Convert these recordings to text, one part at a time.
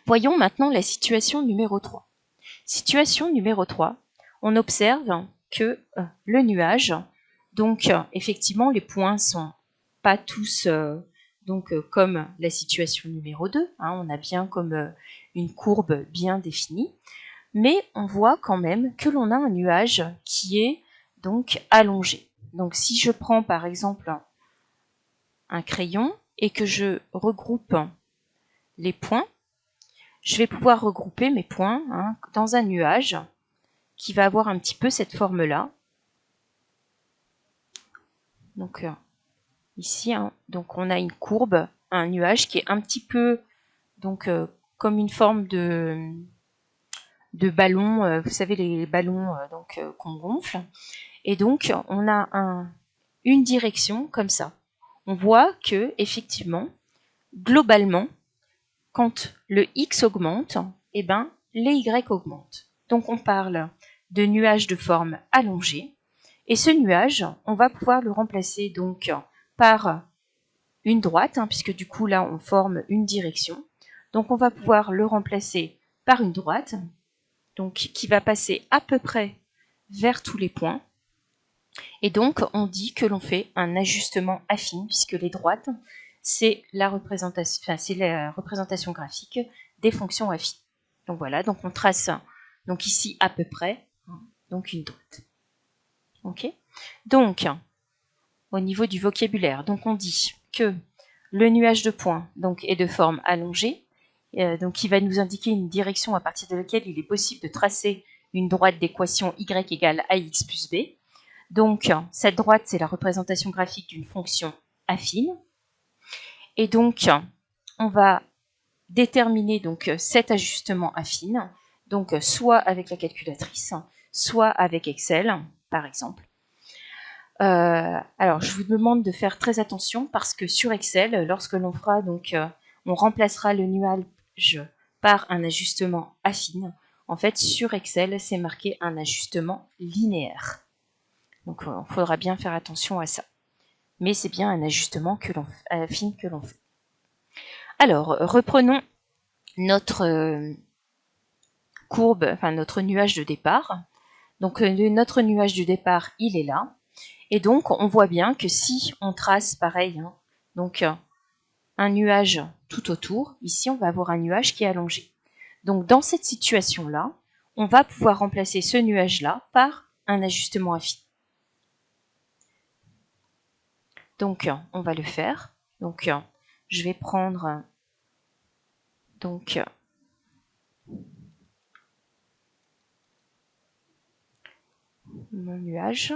Voyons maintenant la situation numéro 3. Situation numéro 3, on observe que le nuage, donc effectivement les points sont pas tous comme la situation numéro 2, hein, on a bien comme une courbe bien définie, mais on voit quand même que l'on a un nuage qui est donc allongé. Donc si je prends par exemple un crayon et que je regroupe les points, je vais pouvoir regrouper mes points dans un nuage qui va avoir un petit peu cette forme-là. Donc ici, donc on a une courbe, un nuage qui est un petit peu comme une forme de ballon, vous savez les ballons qu'on gonfle. Et donc on a une direction comme ça. On voit que effectivement, globalement, quand le x augmente, eh ben les y augmentent. Donc on parle de nuage de forme allongée. Et ce nuage, on va pouvoir le remplacer donc par une droite, puisque du coup là on forme une direction. Donc on va pouvoir le remplacer par une droite, donc qui va passer à peu près vers tous les points. Et donc on dit que l'on fait un ajustement affine, puisque les droites, c'est la représentation graphique des fonctions affines. Donc voilà, donc on trace donc ici à peu près donc une droite. Ok. Donc au niveau du vocabulaire, donc on dit que le nuage de points donc est de forme allongée, donc qui va nous indiquer une direction à partir de laquelle il est possible de tracer une droite d'équation y égale ax plus b. Donc cette droite, c'est la représentation graphique d'une fonction affine. Et donc on va déterminer donc cet ajustement affine, donc soit avec la calculatrice, soit avec Excel, par exemple. Alors, je vous demande de faire très attention parce que sur Excel, lorsque l'on fera on remplacera le nuage par un ajustement affine. En fait, sur Excel, c'est marqué un ajustement linéaire. Donc, il faudra bien faire attention à ça. Mais c'est bien un ajustement affine que l'on fait. Alors, reprenons notre courbe, enfin notre nuage de départ. Donc, notre nuage de départ, il est là. Et donc, on voit bien que si on trace pareil, donc un nuage tout autour, ici on va avoir un nuage qui est allongé. Donc dans cette situation-là, on va pouvoir remplacer ce nuage-là par un ajustement affine. Donc on va le faire. Donc je vais prendre mon nuage.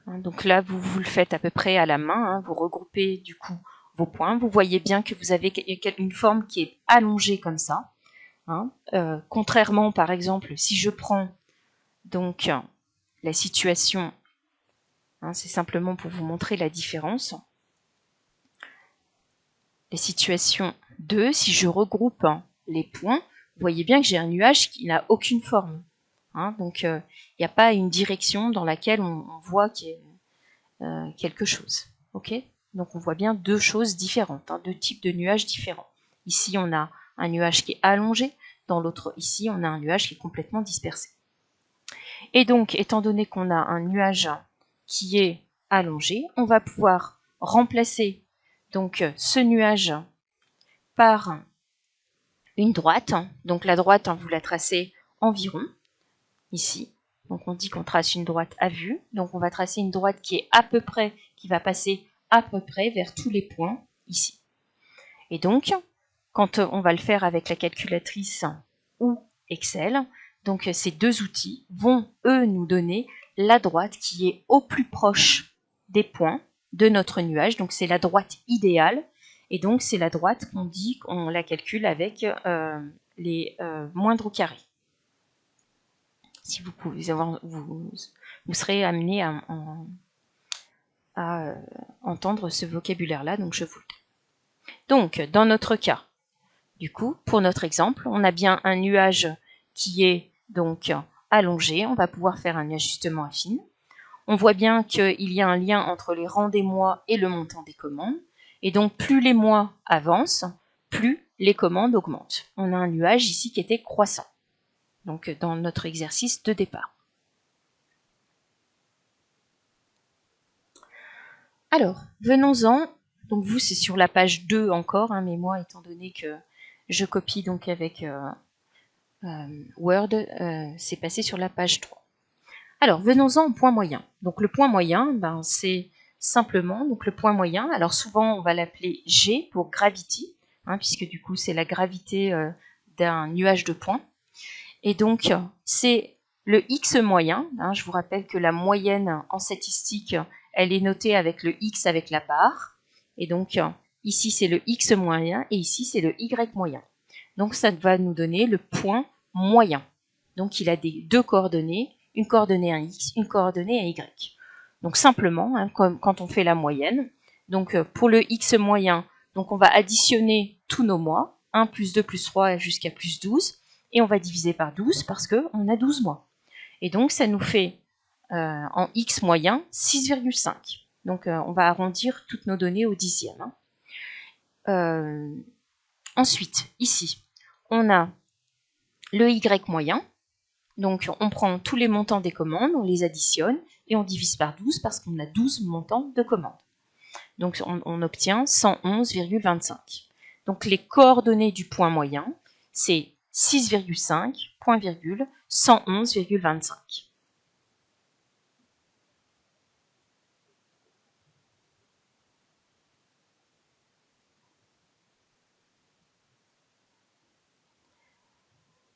Donc là, vous le faites à peu près à la main, vous regroupez du coup vos points. Vous voyez bien que vous avez une forme qui est allongée comme ça. Contrairement, par exemple, si je prends donc la situation, c'est simplement pour vous montrer la différence. La situation 2, si je regroupe les points, vous voyez bien que j'ai un nuage qui n'a aucune forme. Donc il n'y a pas une direction dans laquelle on voit qu'il y a quelque chose. Ok ? Donc on voit bien deux choses différentes, deux types de nuages différents. Ici on a un nuage qui est allongé, dans l'autre ici on a un nuage qui est complètement dispersé. Et donc étant donné qu'on a un nuage qui est allongé, on va pouvoir remplacer donc ce nuage par une droite. Donc la droite, vous la tracez environ ici. Donc on dit qu'on trace une droite à vue. Donc on va tracer une droite qui est à peu près, qui va passer à peu près vers tous les points ici. Et donc, quand on va le faire avec la calculatrice ou Excel, donc ces deux outils vont, eux, nous donner la droite qui est au plus proche des points de notre nuage. Donc c'est la droite idéale. Et donc c'est la droite qu'on dit qu'on la calcule avec les moindres au carré. Si vous pouvez avoir, vous serez amené à entendre ce vocabulaire-là, donc je vous le donne. Donc, dans notre cas, du coup, pour notre exemple, on a bien un nuage qui est donc allongé. On va pouvoir faire un ajustement affine. On voit bien qu'il y a un lien entre les rangs des mois et le montant des commandes. Et donc, plus les mois avancent, plus les commandes augmentent. On a un nuage ici qui était croissant, donc dans notre exercice de départ. Alors, venons-en. Donc vous, c'est sur la page 2 encore, hein, mais moi, étant donné que je copie donc avec Word, c'est passé sur la page 3. Alors, venons-en au point moyen. Donc le point moyen, ben, c'est simplement donc le point moyen. Alors souvent, on va l'appeler G pour gravity, hein, puisque du coup, c'est la gravité d'un nuage de points. Et donc, c'est le X moyen. Hein, je vous rappelle que la moyenne en statistique, elle est notée avec le X avec la barre. Et donc, ici, c'est le X moyen et ici, c'est le Y moyen. Donc, ça va nous donner le point moyen. Donc, il a deux coordonnées, une coordonnée à X, une coordonnée à Y. Donc, simplement, hein, comme quand on fait la moyenne, donc pour le X moyen, donc on va additionner tous nos mois, 1 plus 2 plus 3 jusqu'à plus 12, et on va diviser par 12 parce qu'on a 12 mois. Et donc, ça nous fait en X moyen 6,5. Donc, on va arrondir toutes nos données au dixième. Hein. Ensuite, ici, on a le Y moyen. Donc, on prend tous les montants des commandes, on les additionne et on divise par 12 parce qu'on a 12 montants de commandes. Donc, on obtient 111,25. Donc, les coordonnées du point moyen, c'est 6,5, point virgule, 111,25.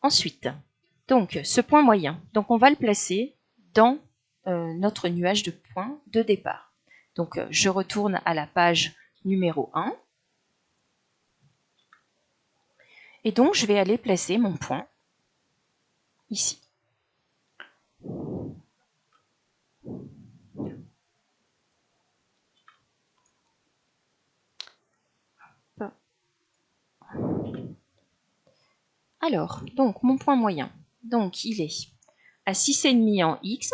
Ensuite, donc ce point moyen, donc on va le placer dans notre nuage de points de départ. Donc je retourne à la page numéro 1. Et donc je vais aller placer mon point ici. Alors, donc mon point moyen, donc il est à 6,5 en X,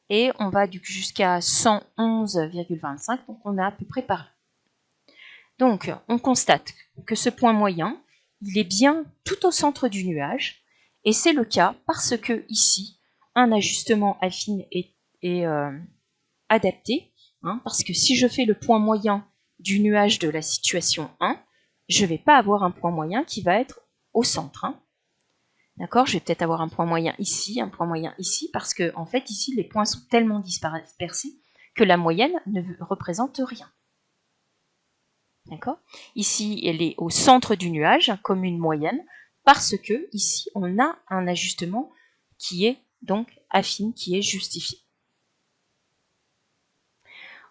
et on va jusqu'à 111,25, donc on est à peu près par là. Donc, on constate que ce point moyen, il est bien tout au centre du nuage, et c'est le cas parce que ici, un ajustement affine est adapté, hein, parce que si je fais le point moyen du nuage de la situation 1, je ne vais pas avoir un point moyen qui va être au centre. Hein. D'accord? Je vais peut-être avoir un point moyen ici, un point moyen ici, parce que en fait, ici, les points sont tellement dispersés que la moyenne ne représente rien. D'accord? Ici, elle est au centre du nuage, comme une moyenne, parce que ici, on a un ajustement qui est donc affine, qui est justifié.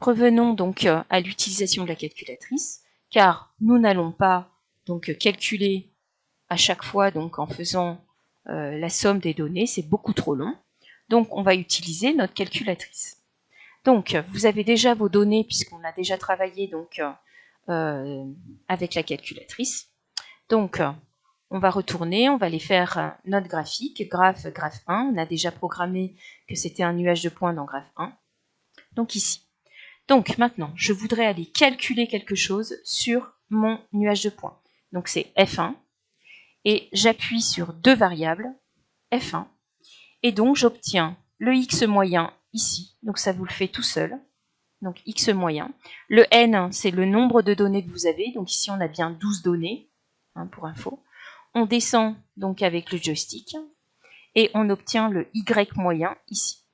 Revenons donc à l'utilisation de la calculatrice, car nous n'allons pas donc calculer à chaque fois donc en faisant la somme des données, c'est beaucoup trop long. Donc on va utiliser notre calculatrice. Donc vous avez déjà vos données puisqu'on a déjà travaillé donc avec la calculatrice. Donc on va retourner, on va aller faire notre graphique, graphe 1. On a déjà programmé que c'était un nuage de points dans graphe 1. Donc ici. Donc maintenant, je voudrais aller calculer quelque chose sur mon nuage de points. Donc c'est F1 et j'appuie sur deux variables, F1, et donc j'obtiens le X moyen ici, donc ça vous le fait tout seul, donc X moyen. Le N, c'est le nombre de données que vous avez, donc ici on a bien 12 données, hein, pour info. On descend donc avec le joystick, et on obtient le Y moyen ici,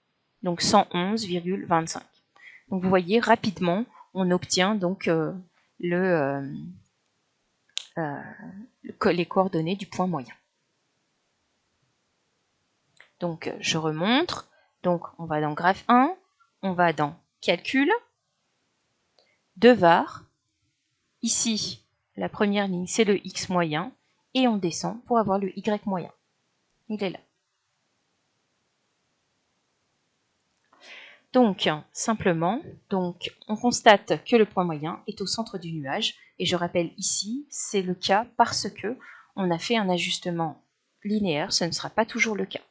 donc 111,25. Donc vous voyez, rapidement, on obtient donc les coordonnées du point moyen. Donc je remonte, donc on va dans graphe 1, on va dans calcul, 2 var, ici la première ligne c'est le X moyen, et on descend pour avoir le Y moyen. Il est là. Donc, simplement, donc, on constate que le point moyen est au centre du nuage, et je rappelle ici, c'est le cas parce que on a fait un ajustement linéaire, ce ne sera pas toujours le cas.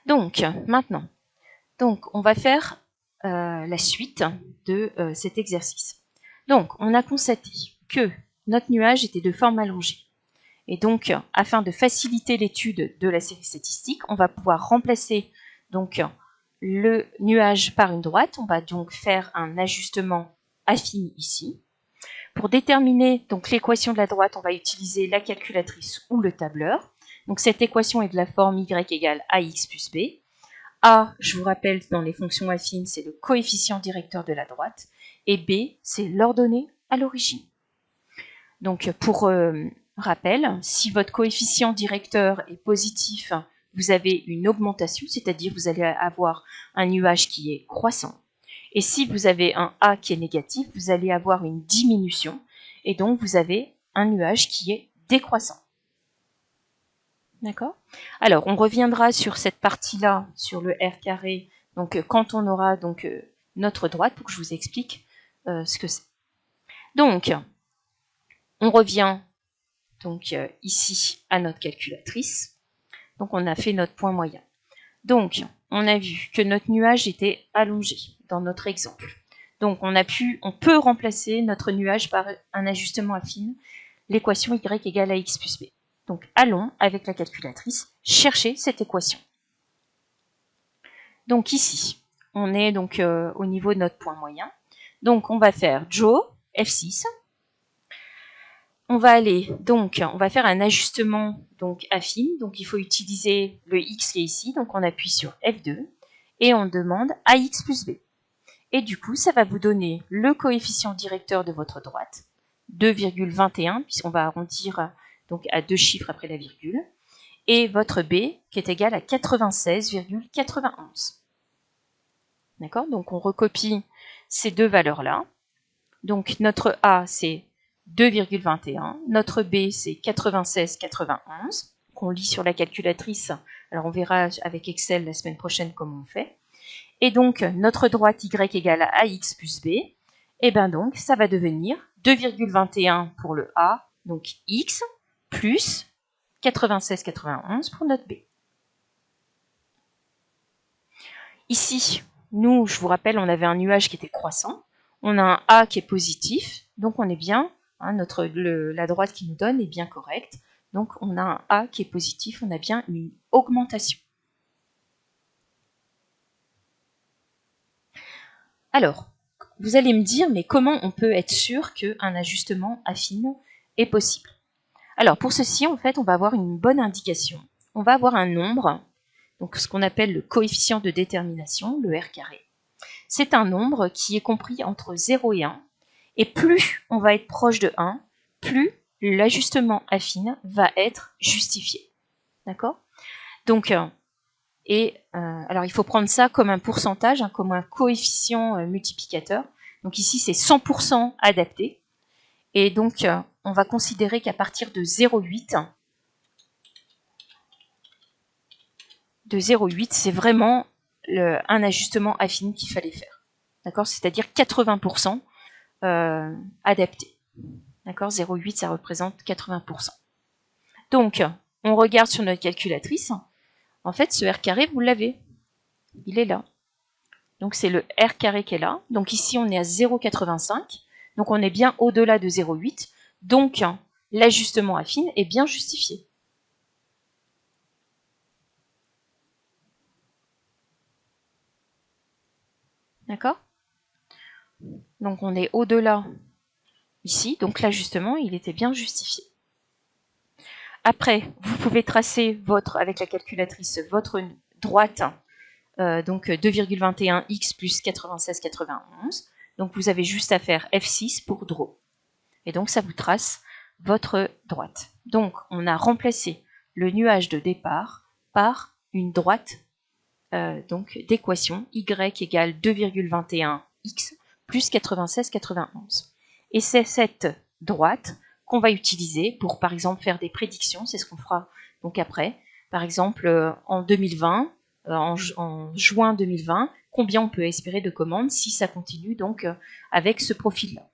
Donc, maintenant, Donc, on va faire la suite de cet exercice. Donc, on a constaté que notre nuage était de forme allongée. Et donc, afin de faciliter l'étude de la série statistique, on va pouvoir remplacer donc le nuage par une droite. On va donc faire un ajustement affine ici. Pour déterminer donc l'équation de la droite, on va utiliser la calculatrice ou le tableur. Donc cette équation est de la forme y égale ax plus b. A, je vous rappelle, dans les fonctions affines, c'est le coefficient directeur de la droite. Et b, c'est l'ordonnée à l'origine. Donc pour rappel, si votre coefficient directeur est positif, vous avez une augmentation, c'est-à-dire vous allez avoir un nuage qui est croissant. Et si vous avez un A qui est négatif, vous allez avoir une diminution. Et donc, vous avez un nuage qui est décroissant. D'accord? Alors, on reviendra sur cette partie-là, sur le R carré, donc quand on aura donc notre droite, pour que je vous explique ce que c'est. Donc, on revient donc ici à notre calculatrice. Donc, on a fait notre point moyen. Donc, on a vu que notre nuage était allongé dans notre exemple. Donc, on peut remplacer notre nuage par un ajustement affine, l'équation y égale à x plus b. Donc, allons, avec la calculatrice, chercher cette équation. Donc ici, on est donc au niveau de notre point moyen. Donc, on va faire Joe, F6. On va faire un ajustement donc affine. Donc, il faut utiliser le x qui est ici. Donc, on appuie sur F2 et on demande ax plus b. Et du coup, ça va vous donner le coefficient directeur de votre droite, 2,21, puisqu'on va arrondir donc à 2 chiffres après la virgule, et votre b qui est égal à 96,91. D'accord? Donc on recopie ces deux valeurs-là. Donc notre a c'est 2,21, notre b c'est 96,91, qu'on lit sur la calculatrice. Alors on verra avec Excel la semaine prochaine comment on fait. Et donc, notre droite y égale à ax plus b, et bien donc, ça va devenir 2,21 pour le a, donc x, plus 96,91 pour notre b. Ici, nous, je vous rappelle, on avait un nuage qui était croissant, on a un a qui est positif, donc on est bien, hein, la droite qui nous donne est bien correcte, donc on a un a qui est positif, on a bien une augmentation. Alors, vous allez me dire, mais comment on peut être sûr qu'un ajustement affine est possible? Alors, pour ceci, en fait, on va avoir une bonne indication. On va avoir un nombre, donc ce qu'on appelle le coefficient de détermination, le R carré. C'est un nombre qui est compris entre 0 et 1, et plus on va être proche de 1, plus l'ajustement affine va être justifié. D'accord? Donc, alors, il faut prendre ça comme un pourcentage, hein, comme un coefficient multiplicateur. Donc ici, c'est 100% adapté. Et donc, on va considérer qu'à partir de 0,8, c'est vraiment un ajustement affine qu'il fallait faire. D'accord? C'est-à-dire 80% adapté. D'accord? 0,8, ça représente 80%. Donc, on regarde sur notre calculatrice. En fait, ce R carré, vous l'avez. Il est là. Donc c'est le R carré qui est là. Donc ici, on est à 0,85. Donc on est bien au-delà de 0,8. Donc l'ajustement affine est bien justifié. D'accord? Donc on est au-delà ici. Donc l'ajustement, il était bien justifié. Après, vous pouvez tracer avec la calculatrice votre droite, donc 2,21x plus 96,91. Donc vous avez juste à faire F6 pour draw. Et donc ça vous trace votre droite. Donc on a remplacé le nuage de départ par une droite donc d'équation y égale 2,21x plus 96,91. Et c'est cette droite qu'on va utiliser pour, par exemple, faire des prédictions. C'est ce qu'on fera donc après. Par exemple, en 2020, en juin 2020, combien on peut espérer de commandes si ça continue donc avec ce profil-là.